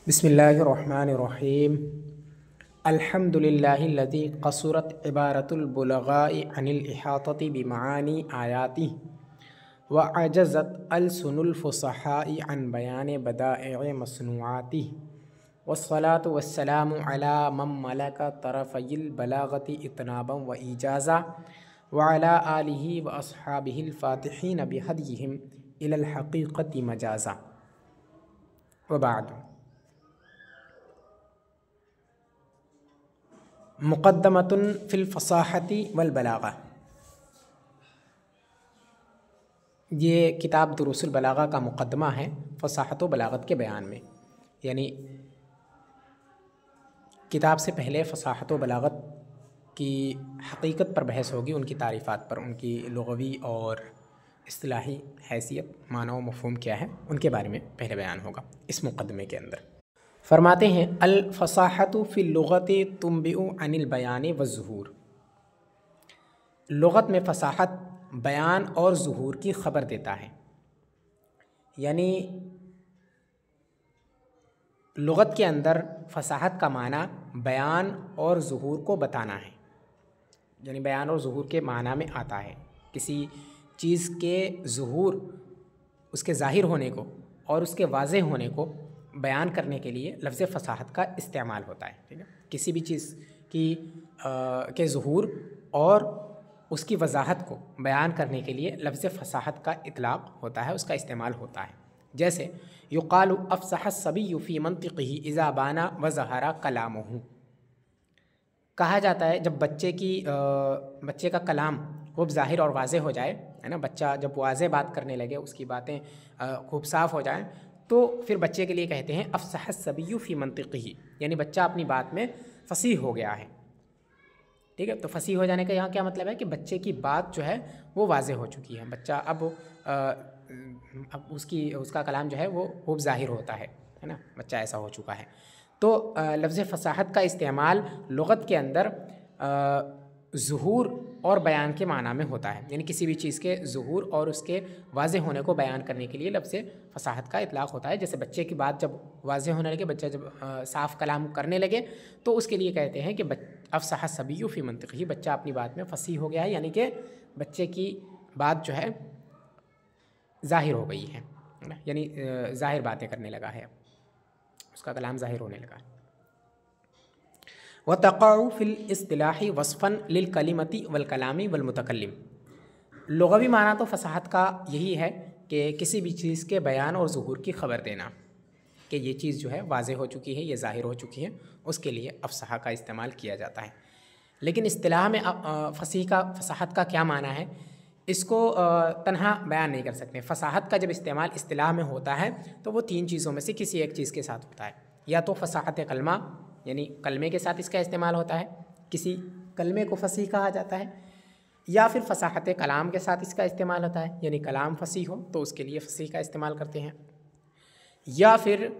बिस्मिल्लाहिर्रहमानिर्रहीम। अल्हम्दुलिल्लाहिल्लज़ी क़सूरत इबारतुल बुलगाइ अनिल इहातति बिमानी आयाति व अजज़त अलसुनुल फुसहाइ अन बयान बदाए मसनूआति वस्सलातु वस्सलामु अला मम मलका तरफ़इल बलागति इतनाबम व इजाज़ा व अला आलिहि व अस्हाबिहिल फ़ातिहीन बिहदिहिम इलल हक़ीक़ति मजाज़ा व बाद। मुक़द्दमतुन फ़िल फ़साहती वल बलागा। ये किताब दुरूसुल बलागा का मुक़द्दमा है फ़साहत व बलागत के बयान में। यानी किताब से पहले फ़साहत व बलागत की हकीकत पर बहस होगी, उनकी तारीफ़ात पर, उनकी लुग़वी और इस्तिलाही हैसियत, माना व मफ़हूम क्या है, उनके बारे में पहले बयान होगा इस मुक़द्दमे के अंदर। फरमाते हैं अल फ़साहतु फ़िल लुग़ति तुंबिउ अनिल बयान व ज़ुहूर। लुग़त में फ़साहत बयान और ज़ुहूर की ख़बर देता है। यानी लुग़त के अंदर फ़साहत का माना बयान और ज़ुहूर को बताना है। यानी बयान और ज़ुहूर के माना में आता है। किसी चीज़ के ज़ुहूर, उसके ज़ाहिर होने को और उसके वाज़ेह होने को बयान करने के लिए लफ्ज़ फ़साहत का इस्तेमाल होता है। ठीक है, किसी भी चीज़ की के ज़ुहूर और उसकी वज़ाहत को बयान करने के लिए लफ्ज़ फ़साहत का इतलाक़ होता है, उसका इस्तेमाल होता है। जैसे युक़ालु अफ़सह सबिय्यु फ़ी मंतिक़िही इज़ा बाना व ज़हरा कलामुहु। कहा जाता है जब बच्चे का कलाम खूब ज़ाहिर और वाज़ेह हो जाए, है ना, बच्चा जब वाज़ेह बात करने लगे, उसकी बातें खूब साफ़ हो जाएं, तो फिर बच्चे के लिए कहते हैं अफ़सह सबिय्यु फ़ी मंतिक़िही, यानी बच्चा अपनी बात में फ़सीह हो गया है। ठीक है, तो फ़सीह हो जाने का यहाँ क्या मतलब है कि बच्चे की बात जो है वो वाज़ेह हो चुकी है। बच्चा अब उसका कलाम जो है वो खूब ज़ाहिर होता है ना, बच्चा ऐसा हो चुका है। तो लफ्ज़ फ़साहत का इस्तेमाल लुग़त के अंदर ज़ुहूर और बयान के माना में होता है। यानी किसी भी चीज़ के ज़ुहूर और उसके वाज़ेह होने को बयान करने के लिए लफ्ज़ फ़साहत का इतलाक़ होता है। जैसे बच्चे की बात जब वाज़ेह होने लगे, बच्चा जब साफ़ कलाम करने लगे, तो उसके लिए कहते हैं कि अफ़सह सबिय्यु फ़ी मंतिक़िही, बच्चा अपनी बात में फ़सीह हो गया है, यानी कि बच्चे की बात जो है ज़ाहिर हो गई है ना, यानी ज़ाहिर बातें करने लगा है, उसका कलाम ज़ाहिर होने लगा है। व तक़अउ फ़िल इस्तिलाही वस्फ़न लिल कलिमति वल कलामी वल मुतकल्लिम। लुग़वी माना तो फ़साहत का यही है कि किसी भी चीज़ के बयान और ज़ुहूर की ख़बर देना कि ये चीज़ जो है वाज़ेह हो चुकी है, ये ज़ाहिर हो चुकी है, उसके लिए अफ़सहा का इस्तेमाल किया जाता है। लेकिन इस्तिलाह में फ़साहत का क्या माना है, इसको तन्हा बयान नहीं कर सकते। फ़साहत का जब इस्तेमाल इस्तिलाह में होता है तो वो तीन चीज़ों में से किसी एक चीज़ के साथ होता है। या तो फ़साहत कलमा, यानी कलमे के साथ इसका इस्तेमाल होता है, किसी कलमे को फ़सीह कहा जाता है। या फिर फ़साहत कलाम के साथ इसका इस्तेमाल होता है, यानी कलाम फ़सीह हो तो उसके लिए फ़सीह का इस्तेमाल करते हैं। या फिर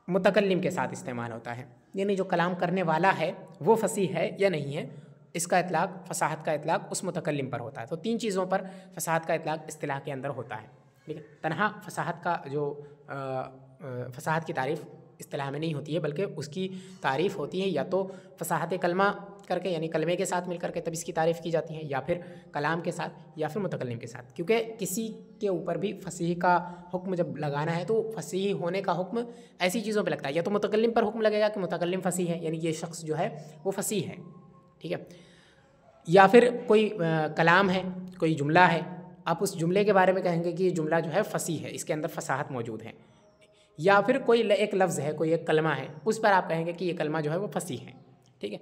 मुतकल्लिम के साथ इस्तेमाल होता है, यानी जो कलाम करने वाला है वो फ़सीह है या नहीं है, इसका इतलाक़, फ़साहत का इतलाक़ उस मुतकल्लिम पर होता है। तो तीन चीज़ों पर फ़साहत का इतलाक़ इस्तिलाह के अंदर होता है। ठीक है, तन्हा फ़साहत का जो फ़साहत की तारीफ़ इस्तिलाह में नहीं होती है, बल्कि उसकी तारीफ़ होती है या तो फ़साहत कलमा करके, यानी कलमे के साथ मिल करके तब इसकी तारीफ़ की जाती है, या फिर कलाम के साथ या फिर मुतकल्लिम के साथ। क्योंकि किसी के ऊपर भी फ़सीह का हुक्म जब लगाना है तो फ़सीह होने का हुक्म ऐसी चीज़ों पे लगता है, या तो मुतकल्लिम पर हुक्म लगेगा कि मुतकल्लिम फ़सीह है, यानी ये शख्स जो है वो फ़सीह है। ठीक है, या फिर कोई कलाम है, कोई जुमला है, आप उस जुमले के बारे में कहेंगे कि ये जुमला जो है फ़सीह है, इसके अंदर फ़साहत मौजूद है। या फिर कोई एक लफ्ज़ है, कोई एक कलमा है, उस पर आप कहेंगे कि ये कलमा जो है वो फ़सीह है। ठीक है,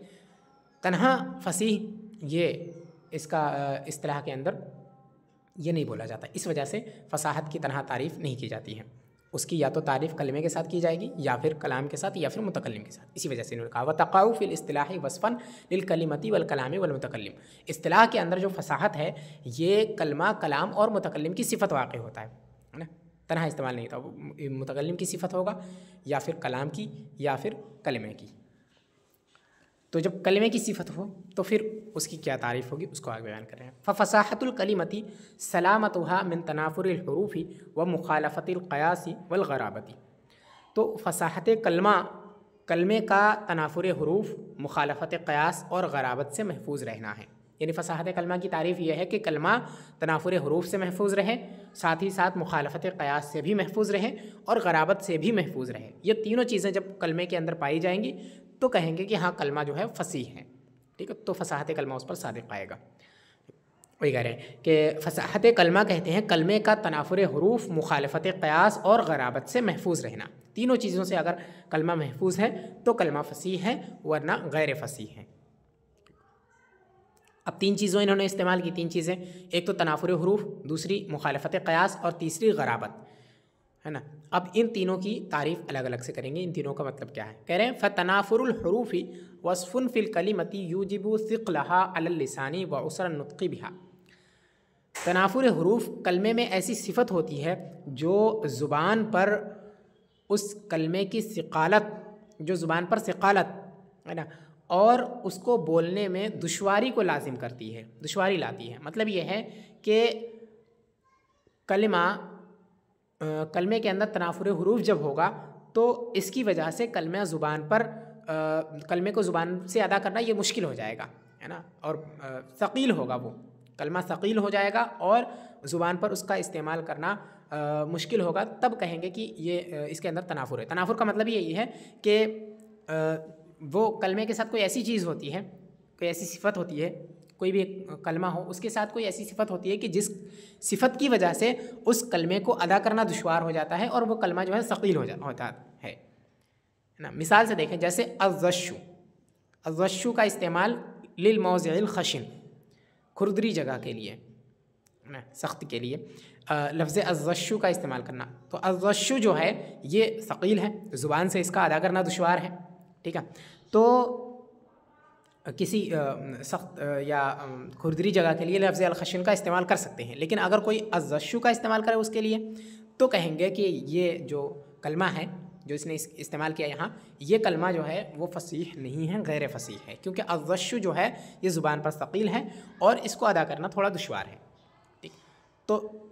तन्हा फ़सीह ये इसका इस्तिलाह के अंदर ये नहीं बोला जाता। इस वजह से फ़साहत की तन्हा तारीफ़ नहीं की जाती है, उसकी या तो तारीफ़ कलमे के साथ की जाएगी या फिर कलाम के साथ या फिर मुतकल्लिम के साथ। इसी वजह से इन्होंने कहा व तक़अउ फ़िल इस्तिलाही वस्फ़न लिल कलिमति वल कलामी वल मुतकल्लिम। इस्तिलाह के अंदर जो फ़साहत है ये कलमा, कलाम और मुतकल्लिम की सिफ़त वाक़ई होता है ना, तन्हा इस्तेमाल नहीं था। मुतकल्लिम की सिफ़त होगा या फिर कलाम की या फिर कलमे की। तो जब कलमे की सिफ़त हो तो फिर उसकी क्या तारीफ़ होगी, उसको आगे बयान कर रहे हैं। फ़फ़साहतुल कलिमति सलामतुहा मिन तनाफ़ुरिल हुरूफ़ि व मुखालफ़तिल क़यासी वल ग़राबती। तो फसाहत कलमे का तनाफुर हुरूफ, मुखालफत क़यास और ग़राबत से महफूज रहना है। यानी फ़साहत कलमा की तारीफ़ यह है कि कलमा तनाफुर हुरूफ से महफूज रहे, साथ ही साथ मुखालफत क़यास से भी महफूज रहे और ग़राबत से भी महफूज रहे। ये तीनों चीज़ें जब कलमे के अंदर पाई जाएंगी तो कहेंगे कि हाँ कलमा जो है फसीह है। ठीक है, तो फसाहत कलमा उस पर सादिक़ आएगा। वही कह रहे हैं कि फसाहत कलमा कहते हैं कलमे का तनाफुर हुरूफ, मुखालफत क़यास और ग़राबत से महफूज रहना। तीनों चीज़ों से अगर कलमा महफूज है तो कलमा फसीह है, वरना गैर फसीह है। अब तीन चीज़ों इन्होंने इस्तेमाल की, तीन चीज़ें, एक तो तनाफुर हुरूफ, दूसरी मुखालफत क़यास और तीसरी ग़राबत, है ना। अब इन तीनों की तारीफ़ अलग अलग से करेंगे। इन तीनों का मतलब क्या है? कह रहे हैं फ़तनाफुरुल हुरूफ़ी वस्फ़ुन फ़िल कलिमती यूजिबु सिक़लहा अलल लिसानी व उसरन नुत्क़ी बिहा। तनाफुर हुरूफ कलमे में ऐसी सिफ़त होती है जो ज़ुबान पर उस कलमे की सिक़ालत, जो ज़ुबान पर सिक़ालत है ना, और उसको बोलने में दुश्वारी को लाजिम करती है, दुश्वारी लाती है। मतलब ये है कि कलमे के अंदर तनाफुर हुरूफ जब होगा तो इसकी वजह से कलमे ज़ुबान पर कलमे को ज़ुबान से अदा करना ये मुश्किल हो जाएगा, है ना, और सक़ील होगा, वो कलमा सक़ील हो जाएगा और ज़ुबान पर उसका इस्तेमाल करना मुश्किल होगा। तब कहेंगे कि ये इसके अंदर तनाफुर है। तनाफुर का मतलब यही है कि वो कलमे के साथ कोई ऐसी चीज़ होती है, कोई ऐसी सिफ़त होती है, कोई भी कलमा हो उसके साथ कोई ऐसी सिफ़त होती है कि जिस सिफ़त की वजह से उस कलमे को अदा करना दुश्वार हो जाता है और वो कलमा जो है सक़ील होता है ना। मिसाल से देखें, जैसे अज़्ज़शु का इस्तेमाल लिल मौज़िल ख़शिन, खुरदरी जगह के लिए ना, सख्त के लिए लफ्ज़ अज़्ज़शु का इस्तेमाल करना। तो अज़्ज़शु जो है ये सक़ील है, ज़ुबान से इसका अदा करना दुश्वार है। ठीक है, तो किसी सख्त या खुरदरी जगह के लिए लफ्ज़ अल-ख़शिन का इस्तेमाल कर सकते हैं। लेकिन अगर कोई अज़्ज़शु का इस्तेमाल करे उसके लिए तो कहेंगे कि ये जो कलमा है जो इसने इस्तेमाल किया यहाँ, ये कलमा जो है वो फसीह नहीं है, गैर फसीह है, क्योंकि अज़्ज़शु जो है ये ज़ुबान पर सक़ील है और इसको अदा करना थोड़ा दुश्वार है। ठीक, तो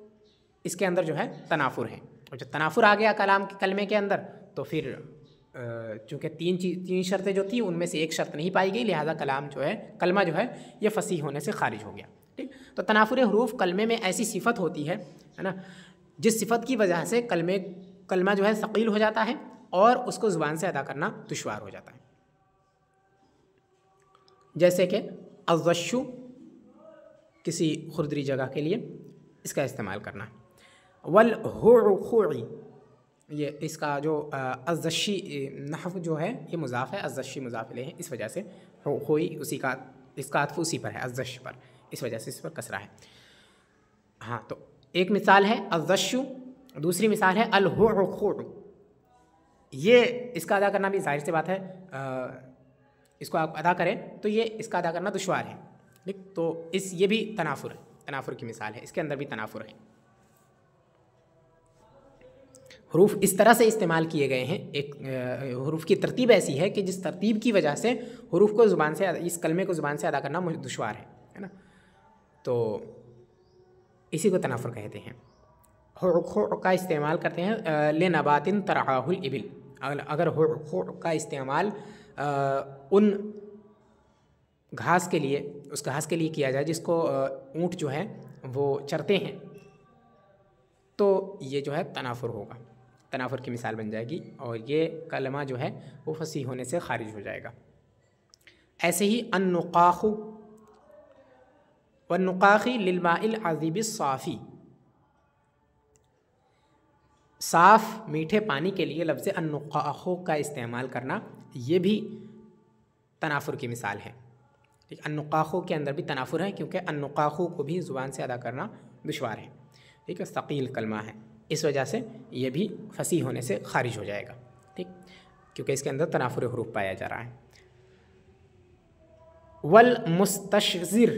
इसके अंदर जो है तनाफुर है। और जब तनाफुर आ गया कलमे के अंदर तो फिर चूँकि तीन शर्तें जो थी उनमें से एक शर्त नहीं पाई गई, लिहाजा कलमा जो है ये फसीह होने से खारिज हो गया। ठीक, तो तनाफुर हुरूफ कलमे में ऐसी सिफ़त होती है ना, जिस सिफ़त की वजह से कलमा जो है सक़ील हो जाता है और उसको ज़ुबान से अदा करना दुश्वार हो जाता है। जैसे कि अज़्ज़शु किसी खुरदरी जगह के लिए इसका इस्तेमाल करना। वल हुई, ये इसका जो अज़्ज़शी नहव जो है ये मुज़ाफ़ है, अज़्ज़शी मुज़ाफ़ इलैह है, इस वजह से हुई उसी का, इसका अत्फ़ उसी पर है, अज़्ज़श पर, इस वजह से इस पर कसरा है। हाँ, तो एक मिसाल है अज़्ज़शु, दूसरी मिसाल है अल-हुअ। ये इसका अदा करना भी ज़ाहिर सी बात है, इसको आप अदा करें तो ये इसका अदा करना दुश्वार है। ठीक, तो ये भी तनाफुर की मिसाल है, इसके अंदर भी तनाफुर है। हुरूफ इस तरह से इस्तेमाल किए गए हैं, एक हुरूफ की तरतीब ऐसी है कि जिस तरतीब की वजह से हुरूफ को ज़ुबान से, इस कलमे को ज़ुबान से अदा करना दुश्वार है ना, तो इसी को तनाफुर कहते हैं। हुअ का इस्तेमाल करते हैं ले नबातिन तरआहुल इबिल, अगर हुअ का इस्तेमाल उन घास के लिए, उस घास के लिए किया जाए जिसको ऊँट जो है वो चरते हैं, तो ये जो है तनाफुर होगा, तनाफुर की मिसाल बन जाएगी और ये कलमा जो है वो फसीह होने से खारिज हो जाएगा। ऐसे ही अन्नुक़ाख़ु वन्नुक़ाख़ी लिलमाइल अज़ीबिस साफ़ी, साफ़ मीठे पानी के लिए लफ्ज़ अन्नुक़ाख़ु का इस्तेमाल करना, ये भी तनाफुर की मिसाल है। ठीक, अन्नुक़ाख़ु के अंदर भी तनाफुर है क्योंकि अन्नुक़ाख़ु को भी ज़ुबान से अदा करना दुश्वार है। ठीक है, सक़ील कलमा है, इस वजह से ये भी फसीह होने से खारिज हो जाएगा। ठीक, क्योंकि इसके अंदर तनाफुर हुरूफ पाया जा रहा है। वल मुस्तशज़िर,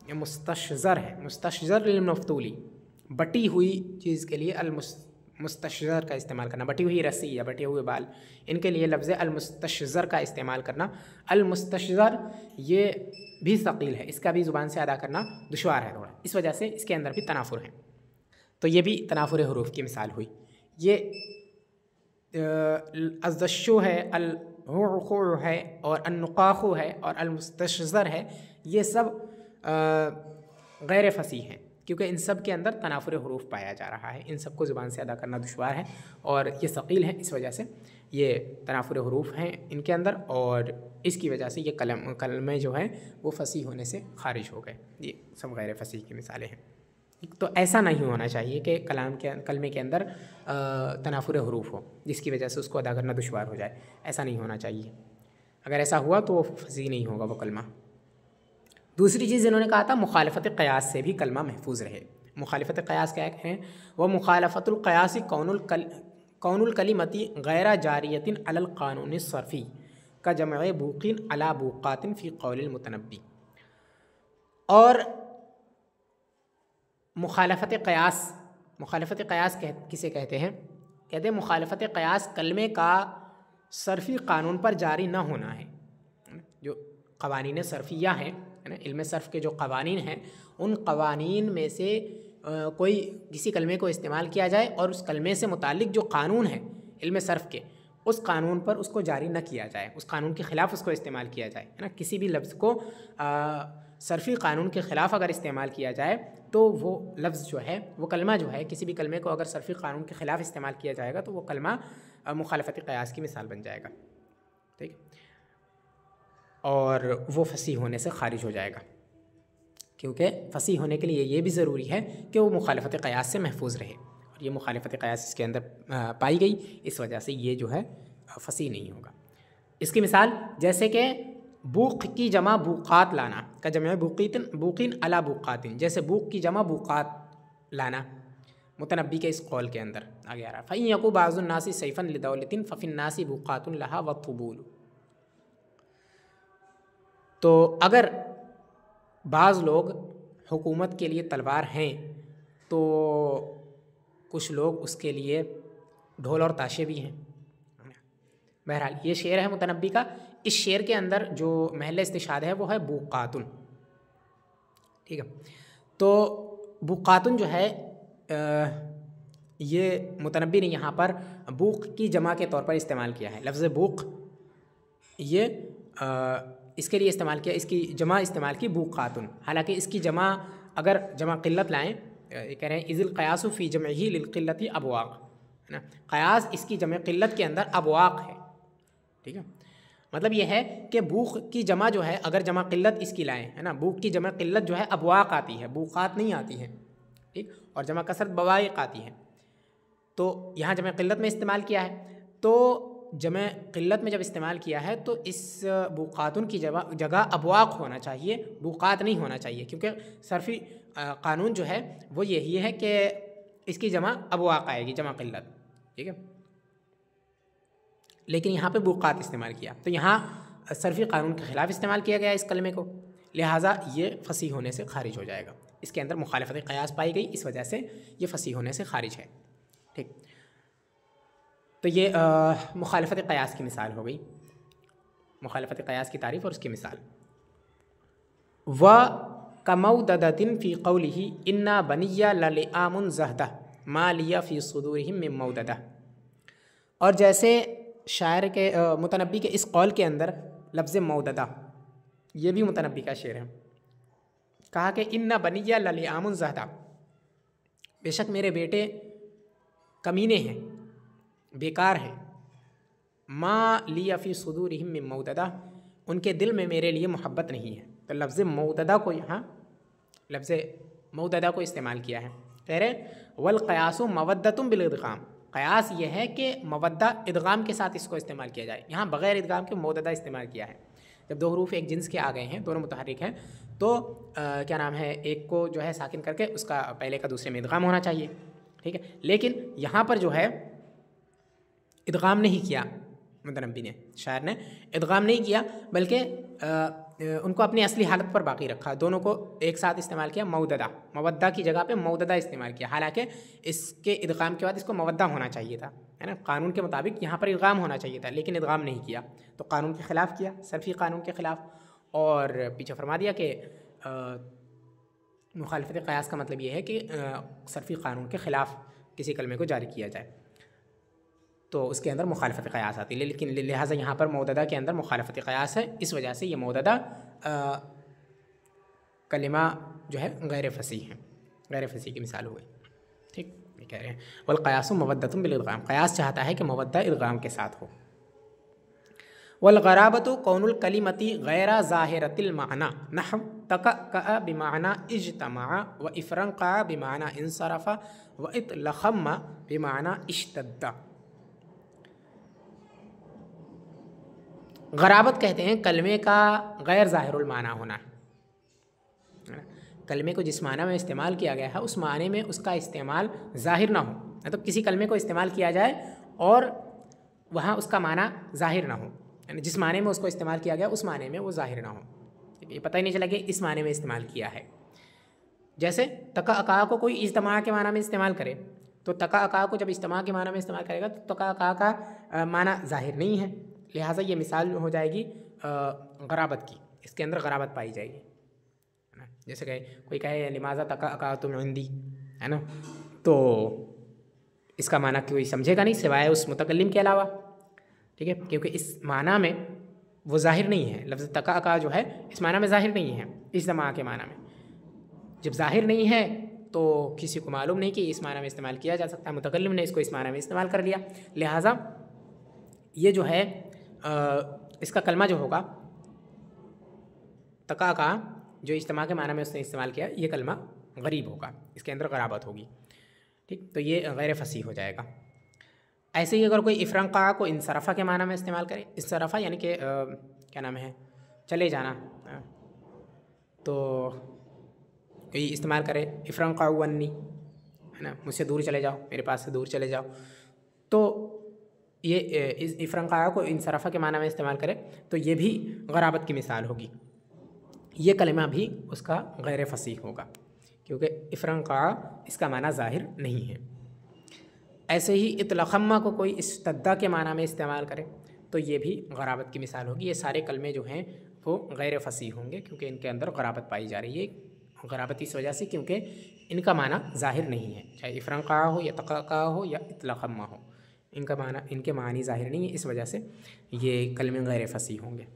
ये मुस्तशज़र है, मुस्तशज़र लिल मफ़तूली, बटी हुई चीज़ के लिए मुस्तशज़र का इस्तेमाल करना, बटी हुई रस्सी या बटे हुए बाल, इनके लिए लफ्ज़ अल-मुस्तशज़र का इस्तेमाल करना। अल-मुस्तशज़र ये भी सक़ील है, इसका भी ज़ुबान से अदा करना दुश्वार है थोड़ा, इस वजह से इसके अंदर भी तनाफुर है। तो ये भी तनाफुर हुरूफ की मिसाल हुई। ये अज़्ज़शु है, अल-हुक़ु है और अन-नुक़ाख़ु है और अल-मुस्तशज़र है, ये सब गैर फ़सीह हैं, क्योंकि इन सब के अंदर तनाफ़ुर हुरूफ़ पाया जा रहा है। इन सब को ज़ुबान से अदा करना दुश्वार है और ये सक़ील है, इस वजह से ये तनाफ़ुर हुरूफ़ हैं इनके अंदर, और इसकी वजह से ये कलमे जो हैं वो फ़सीह होने से ख़ारिज हो गए। ये सब गैर फ़सीह की मिसालें हैं। तो ऐसा नहीं होना चाहिए कि कलमे के अंदर तनाफ़ुर हुरूफ़ हो जिसकी वजह से उसको अदा करना दुश्वार हो जाए, ऐसा नहीं होना चाहिए। अगर ऐसा हुआ तो वो फ़सीह नहीं होगा वो कलमा। दूसरी चीज़ इन्होंने कहा था मुखालफत क़यास से भी कलमा महफूज रहे। मुखालफत क़यास क्या है? वह मुखालफतुल क़यासी कौनुल कलिमती गैर जारियतिन अलल क़ानून सर्फ़ी का जमअ बूक़िन अला बूक़ातिन फ़ी क़ौलिल मुतनब्बी। और मुखालफत क़यास किसे कहते हैं? कहते हैं मुखालफत क़यास कलमे का सर्फ़ी क़ानून पर जारी न होना है। जो क़वानीन सर्फ़िया हैं, है ना, इल्म सर्फ़ के जो क़वानीन हैं, उन क़वानीन में से कोई किसी कलमे को इस्तेमाल किया जाए और उस कलमे से मुतालिक जो क़ानून है इल्म सर्फ़ के, उस क़ानून पर उसको जारी न किया जाए, उस क़ानून के ख़िलाफ़ उसको इस्तेमाल किया जाए, है ना। किसी भी लफ्ज़ को सर्फ़ी क़ानून के ख़िलाफ़ अगर इस्तेमाल किया जाए तो वो लफ्ज़ जो है, वो कलमा जो है, किसी भी कलमे को अगर सर्फ़ी क़ानून के ख़िलाफ़ इस्तेमाल किया जाएगा तो वो कलमा मुखालफत क़यास की मिसाल बन जाएगा, ठीक है, और वो फ़सीह होने से ख़ारिज हो जाएगा। क्योंकि फ़सीह होने के लिए ये भी ज़रूरी है कि वो मुखालफत क़यास से महफूज रहे, और ये मुखालफत क़यास इसके अंदर पाई गई, इस वजह से ये जो है फ़सीह नहीं होगा। इसकी मिसाल जैसे कि बूक़ की जमा बूक़ात लाना का जमा बूक़िन अला बूक़ातिन, जैसे बूक़ की जमा बूक़ात लाना मुतनब्बी के इस कौल के अंदर आगे आ रहा है। फ़इन यकू बाज़ुन नासी सैफ़न लिदौलतिन फ़फ़िन नासी बूक़ातुन लहा व तुबूल। तो अगर बाज़ लोग हुकूमत के लिए तलवार हैं तो कुछ लोग उसके लिए ढोल और ताशे भी हैं। बहरहाल ये शेर है मुतनब्बी का। इस शेर के अंदर जो महल इस्तिशाद है वो है बूक़ातुन, ठीक है। तो बूक़ातुन जो है ये मुतनब्बी ने यहाँ पर बूक़ की जमा के तौर पर इस्तेमाल किया है। लफ्ज़ बूक़ ये इसके लिए इस्तेमाल किया, इसकी जमा इस्तेमाल की बूक़ातुन। हालांकि इसकी जमा अगर जमा क़िल्लत लाएँ, कह रहे हैं इज़िल क़यासु फ़ी जमइही लिल क़िल्लति अबवाक़, है ना, क़यास इसकी जमा क़िल्लत के अंदर अबवाक़ है, ठीक है। मतलब ये है कि बूक़ की जमा जो है, अगर जमा क़िल्लत इसकी लाएँ, है ना, बूक़ की जमा क़िल्लत जो है अबवाक़ आती है, बूक़ात नहीं आती है, ठीक, और जमा कसरत बवाइक़ आती है। तो यहाँ जमा क़िल्लत में इस्तेमाल किया है। तो जमा क़िल्लत में जब इस्तेमाल किया है तो इस बूक़ातुन की जगह अबवाक़ होना चाहिए, बूक़ात नहीं होना चाहिए, क्योंकि सर्फ़ी क़ानून जो है वो यही है कि इसकी जमा अबवाक़ आएगी, जमा क़िल्लत, ठीक है। लेकिन यहाँ पे बूक़ात इस्तेमाल किया, तो यहाँ सर्फ़ी क़ानून के ख़िलाफ़ इस्तेमाल किया गया इस कलमे को, लिहाजा ये फ़सीह होने से ख़ारिज हो जाएगा। इसके अंदर मुखालफत क़यास पाई गई, इस वजह से ये फ़सीह होने से ख़ारिज है, ठीक। तो ये मुखालफत क़यास की मिसाल हो गई, मुखालफत क़यास की तारीफ़ और उसकी मिसाल। व कमौददतिन फ़ी क़ौलिही इन्ना बनिया ललिआमुन ज़हदा मा लिया फ़ी सुदूरिहिम मिन मौददा। और जैसे शायर के मुतनब्बी के इस कौल के अंदर लफ्ज़ मौददा, ये भी मुतनब्बी का शेर है। कहा कि इन्ना बनिया ललिआमुन ज़हदा, बेशक मेरे बेटे कमीने हैं, बेकार हैं, मा लिया फ़ी सुदूरिहिम मिन मौददा, उनके दिल में मेरे लिए मोहब्बत नहीं है। तो लफ्ज़ मौददा को यहाँ लफ्ज़ मौददा को इस्तेमाल किया है। कह रहे वल क़यासु मवद्दतुन बिल इदग़ाम, क़यास ये है कि मवद्दा इदग़ाम के साथ इसको इस्तेमाल किया जाए। यहाँ बग़ैर इदग़ाम के मौददा इस्तेमाल किया है। जब दो हरूफ एक जिन्स के आ गए हैं, दोनों मुतहर्रिक हैं, तो क्या नाम है, एक को जो है साकिन करके उसका पहले का दूसरे में इदग़ाम होना चाहिए, ठीक है। लेकिन यहाँ पर जो है इदग़ाम नहीं किया मुतनब्बी ने, शायर ने इदग़ाम नहीं किया, बल्कि उनको अपनी असली हालत पर बाकी रखा, दोनों को एक साथ इस्तेमाल किया। मौददा, मवद्दा की जगह पे मौददा इस्तेमाल किया, हालांकि इसके इदग़ाम के बाद इसको मवद्दा होना चाहिए था, है ना, कानून के मुताबिक यहाँ पर इदग़ाम होना चाहिए था, लेकिन इदग़ाम नहीं किया, तो कानून के ख़िलाफ़ किया, सर्फ़ी कानून के ख़िलाफ़। और पीछे फरमा दिया कि मुखालफत क़यास का मतलब ये है कि सर्फ़ी कानून के ख़िलाफ़ किसी कलमे को जारी किया जाए। तो उसके अंदर मुखालफत क़यास आती है, लेकिन लिहाजा यहाँ पर मौददा के अंदर मुखालफत क़यास है, इस वजह से ये मौददा कलिमा जो है गैर फसीह है, गैर फसीह की मिसाल हुई। ठीक, ये कह रहे हैं वल क़यासु मवद्दतुन बिल इदग़ाम, क़यास चाहता है कि मवद्दा इदग़ाम के साथ हो। वल ग़राबतु कौनुल कलिमति गैरा ज़ाहिरतिल माना नहव तक़अ बिमाना इज्तमअ व इफ़रक़अ बिमाना इंसरफ़ व इत्लख़म्म बिमाना इश्तद्दा। ग़राबत कहते हैं कलमे का गैर ज़ाहिरुल माना होना, कलमे को जिस माना में इस्तेमाल किया गया है उस माने में उसका इस्तेमाल ज़ाहिर ना हो, मतलब किसी कलमे को इस्तेमाल किया जाए और वहाँ उसका माना ज़ाहिर ना हो, यानी जिस माने में उसको इस्तेमाल किया गया उस माने में वो ज़ाहिर ना हो, ये पता ही नहीं चला कि इस माने में इस्तेमाल किया है। जैसे तक़अ को कोई इज्तमा के माना में इस्तेमाल करे, तो तक़अ को जब इज्तमा के माना में इस्तेमाल करेगा तो तक़अ का माना ज़ाहिर नहीं है, लिहाजा ये मिसाल हो जाएगी ग़राबत की, इसके अंदर ग़राबत पाई जाएगी। जैसे कहे कोई कहे लिमाज़ा तक़अ तुम इंदी, है ना, तो इसका माना कोई समझेगा नहीं सिवाय उस मुतकल्लिम के अलावा। ठीक है, क्योंकि इस माना में वो ज़ाहिर नहीं है, लफ्ज़ तक़अ जो है इस माना में ज़ाहिर नहीं है, इज्तमा के माना में जब ज़ाहिर नहीं है तो किसी को मालूम नहीं कि इस माना में इस्तेमाल किया जा सकता है, मुतकल्लिम ने इसको इस माना में इस्तेमाल कर लिया, लिहाजा ये जो है इसका कलमा जो होगा तक़अ जो इज्तमा के माना में उसने इस्तेमाल किया, ये कलमा गरीब होगा, इसके अंदर ग़राबत होगी। ठीक, तो ये गैर फसीह हो जाएगा। ऐसे ही अगर कोई इफ़रक़अ को इंसरफ़ा के माना में इस्तेमाल करे, इंसरफ़ा यानी कि क्या नाम है चले जाना, तो कोई इस्तेमाल करे इफ़रक़अ अन्नी, है ना, मुझसे दूर चले जाओ, मेरे पास से दूर चले जाओ, तो ये इस इफ़रक़अ को इंसरफ़ा के माना में इस्तेमाल करे तो ये भी ग़राबत की मिसाल होगी, ये कलिमा भी उसका गैर फसीह होगा क्योंकि इफ़रक़अ इसका माना ज़ाहिर नहीं है। ऐसे ही इत्लख़म्मा को कोई इश्तद्दा के माना में इस्तेमाल करे तो ये भी ग़राबत की मिसाल होगी। ये सारे कलमे जो हैं वो गैर फसीह होंगे क्योंकि इनके अंदर ग़राबत पाई जा रही है, ग़राबत इस वजह से क्योंकि इनका माना ज़ाहिर नहीं है, चाहे इफ़रक़अ हो या तक़अ हो या इत्लख़म्मा हो, इनका माना इनके मानी ज़ाहिर नहीं है, इस वजह से ये कलमे गैर फसीह होंगे।